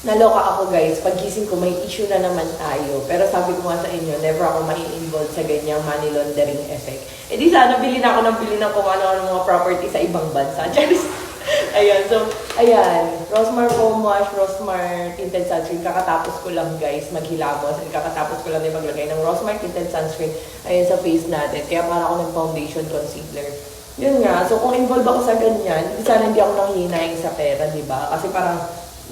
Naloka ako guys, pagising ko may issue na naman tayo. Pero sabi ko nga sa inyo, never ako mai-involve sa ganyang money laundering effect. Eh di sana bili na ako ng bili ng kung ano-ano mga property sa ibang bansa. Charis! Ayan, so, ayan. Rosmar Foam Wash, Rosmar Tinted Sunscreen. Kakatapos ko lang guys, maghilamos. And kakatapos ko lang din maglagay ng Rosmar Tinted Sunscreen. Ayan sa face natin. Kaya para ako ng foundation concealer. Yun nga, so kung involved ako sa ganyan, sana hindi ako nanghihinayang sa pera, di ba? Kasi parang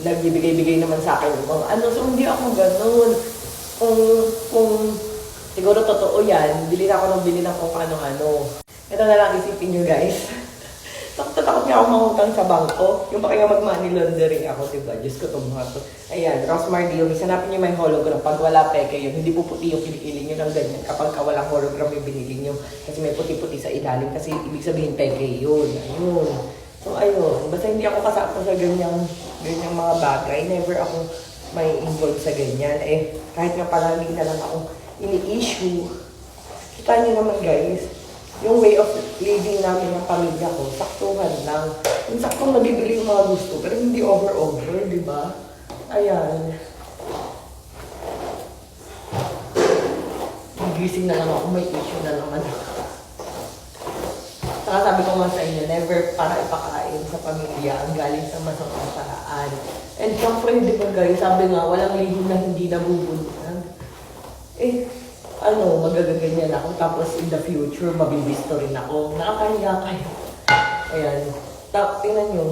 nagbibigay-bigay naman sa akin yung mga ano, so hindi ako ganun. Kung siguro totoo yan, bili na ako ng bili na kung ano-ano. Ito na lang isipin nyo guys. Takot nga ako mangutang sa bangko. Yung baka nga mag-money laundering ako, diba? Diyos ko itong mga to. Ayan, Rosmar Deal. Hanapin nyo may hologram. Pag wala peke yun, hindi po puti yung kilikili nyo ng ganyan. Kapag walang hologram yung binili nyo. Kasi may puti-puti sa ilalim. Kasi ibig sabihin peke yun. Ayun. So ayun. Basta hindi ako kasama sa ganyang mga bagay. Never ako may involved sa ganyan. Eh, kahit nga palagi na lang ako ini-issue. Kita nyo naman guys. Yung way of living namin ng pamilya ko, saktuhan lang. Yung saktong nabibili yung mga gusto, pero hindi over-over, di ba? Ayan. Gising na lang ako, may issue na naman ako. Saka sabi ko nga sa inyo, never para ipakain sa pamilya ang galing sa masamang paraan. And syempre, di ba guys, sabi nga, walang lihim na hindi nabubunutan. Eh, magagaganyan ako. Tapos in the future, mabibisto rin ako. Nakakahiya kayo. Ayan. Tingnan nyo.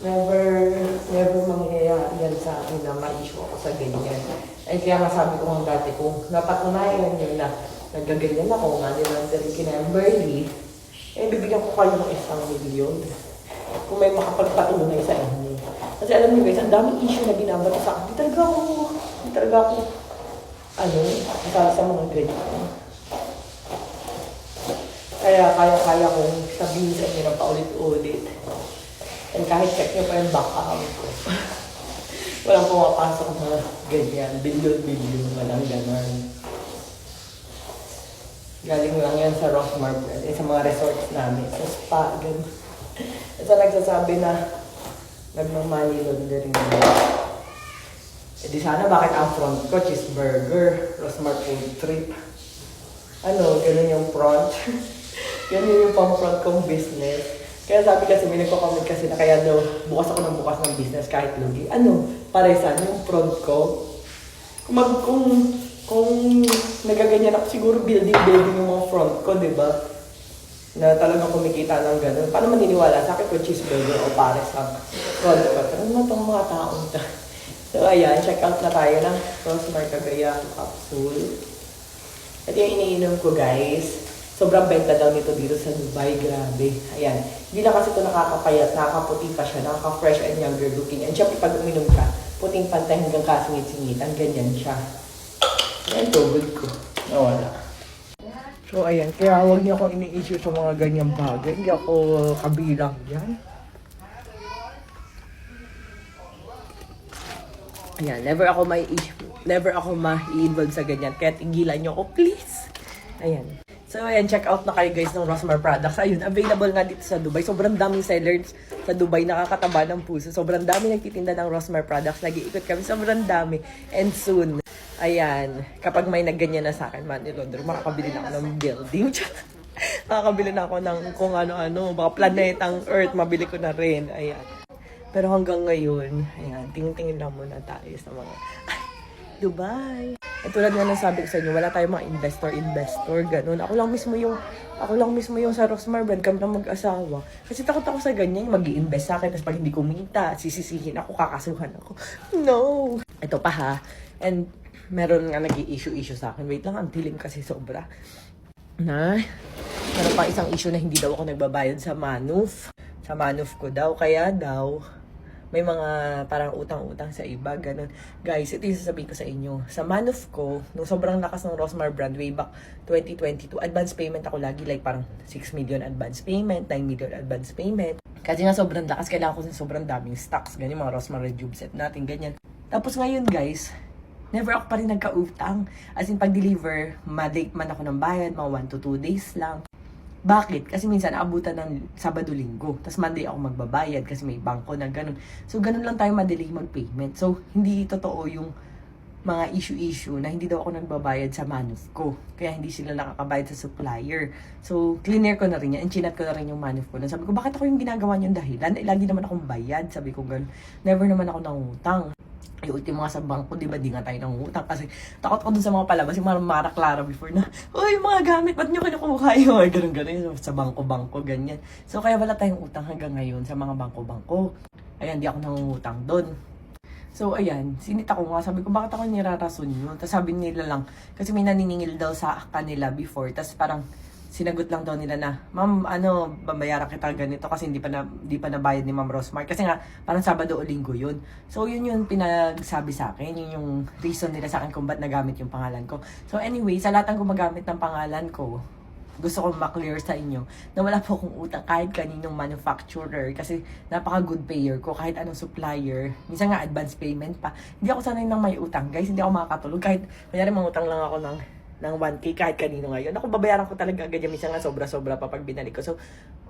Never mangyayari yan sa akin na ma-issue ako sa ganyan. Ay kaya masabi ko nga dati, kung napatunayan nyo na nagaganyan ako, nga nila rin Kimberly, eh bibigyan ko kayo ng 1,000,000. Kung may makapagpatunay sa inyo. Kasi alam niyo guys, ang daming issue na binabato sa akin. Di talaga ako kasama sa mga ganyan. Kaya kaya kong sabihin sa inyo na paulit-ulit. And kahit check nyo pa yung back account ko. Walang pumapasok na ganyan. Billion, walang ganon. Galing lang yan sa Rosmar Brand. Sa mga resorts namin. Sa spa, gano'n. Ito nagsasabi na nagmamali laundering na. Eh di sana bakit ang front ko, cheeseburger, Rosmar Food Trip. Ganun yung front. Ganun yung pang-front kong business. Kaya sabi kasi, may nagko-comment kasi na kaya daw bukas ako ng bukas ng business kahit lugi. Paresan yung front ko. Kung nagaganyan ako, siguro building yung mga front ko, di ba? Na talagang kumikita ng ganun. Paano maniniwala sa akin kung cheeseburger o pares ang front ko? Pero naman itong mga taong ta. So ayan, check out na tayo ng Rosmar Cagayan capsule. Ito yung iniinom ko guys. Sobrang benta daw nito dito sa Dubai, grabe. Ayan, hindi na kasi ito nakakapayat, nakakaputi pa siya, nakaka-fresh and younger looking. And syempre pag uminom ka, puting pantay hanggang kasingit-singitan, ganyan siya. Ayan, tubig ko. Nawala. So ayan, kaya huwag niyo akong ini-issue sa mga ganyang bagay. Hindi ako kabilang dyan. Ayan, never ako ma-involve sa ganyan. Kaya tigilan nyo ako, please. Ayan. So, ayan, check out na kayo guys ng Rosmar products. Ayun, available nga dito sa Dubai. Sobrang daming sellers sa Dubai, nakakataba ng puso. Sobrang dami nagtitinda ng Rosmar products. Nag-iikot kami, sobrang dami. And soon, ayan, kapag may nagganyan na sa akin, money laundering, makakabili na ako ng building. Makakabili na ako ng kung ano-ano, baka planetang Earth, mabili ko na rin. Ayan. Pero hanggang ngayon, ayan, tingin-tingin lang muna tayo sa mga Dubai. At tulad nga nasabi ko sa inyo, wala tayong mga investor, ganun. Ako lang mismo yung sa Rosmar Brand, kami lang mag-asawa. Kasi takot ako sa ganyan, mag-i-invest sa akin, tapos pag hindi kumita, sisisihin ako, kakasuhan ako. No! Ito pa ha. And meron nga nag-i-issue sa akin. Wait lang, ang dilim kasi sobra. Meron pa isang issue na hindi daw ako nagbabayad sa Manuf. Sa Manuf ko daw, kaya daw may mga parang utang-utang sa iba, ganun. Guys, ito yung sasabihin ko sa inyo. Sa Manuf ko, nung sobrang lakas ng Rosmar Brand way back 2022, advance payment ako lagi, like parang 6 million advance payment, 9 million advance payment. Kasi nga sobrang lakas, kailangan ko ng sobrang daming stocks, ganyan, mga Rosmar Rejuve set natin, ganyan. Tapos ngayon guys, never ako pa rin nagka-utang. As in, pag-deliver, ma-late man ako ng bayad, mga 1 to 2 days lang. Bakit? Kasi minsan aabutan ng Sabado-Linggo. Tapos Monday ako magbabayad kasi may bangko na ganun. So, ganun lang tayo madelay mag-payment. So, hindi totoo yung mga issue na hindi daw ako nagbabayad sa manuf ko. Kaya hindi sila nakakabayad sa supplier. So, cleaner ko na rin yan. And chinat ko na rin yung manuf ko. Sabi ko, bakit ako yung ginagawa niyong dahilan? Eh, lagi naman akong bayad. Sabi ko, girl, never naman ako nangutang. Yung ultimo nga sa bangko, di ba, di nga tayo nangutang. Kasi takot ko dun sa mga palabas, yung mga Mara Clara before na, uy, mga gamit, ba't nyo kinukuha yun? Ay, ganun, sa bangko-bangko, ganyan. So, kaya wala tayong utang hanggang ngayon sa mga bangko-bangko. Ayan, di ako nangungutang dun. So, ayan, sinita ko nga, sabi ko, bakit ako nirarason yun? Tapos sabi nila lang, kasi may naniningil daw sa kanila before, tapos parang, sinagot lang daw nila na, ma'am, babayaran kita ganito kasi hindi pa nabayad ni Ma'am Rosmar. Kasi nga, parang Sabado o Linggo yun. So, yun yung pinagsabi sa akin. Yun yung reason nila sa akin kung ba't nagamit yung pangalan ko. So, anyway, sa lahat ng gumagamit ng pangalan ko, gusto ko ma-clear sa inyo na wala po akong utang kahit kaninong manufacturer kasi napaka-good payer ko kahit anong supplier. Minsan nga advance payment pa. Hindi ako sanay nang may utang. Guys, hindi ako makakatulog. Kahit, kanyari mangutang lang ako ng 1K kahit kanino ngayon. Ako, babayaran ko talaga agad. Minsan nga sobra-sobra pa pag binalik ko. So,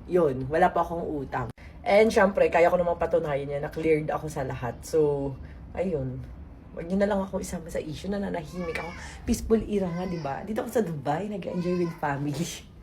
yun. Wala pa akong utang. And, syempre, kaya ko namang patunayan yan na cleared ako sa lahat. So, ayun. Huwag nyo na lang ako isama sa issue na nanahimik ako. Peaceful era nga, di ba? Dito ako sa Dubai, nag-enjoy with family.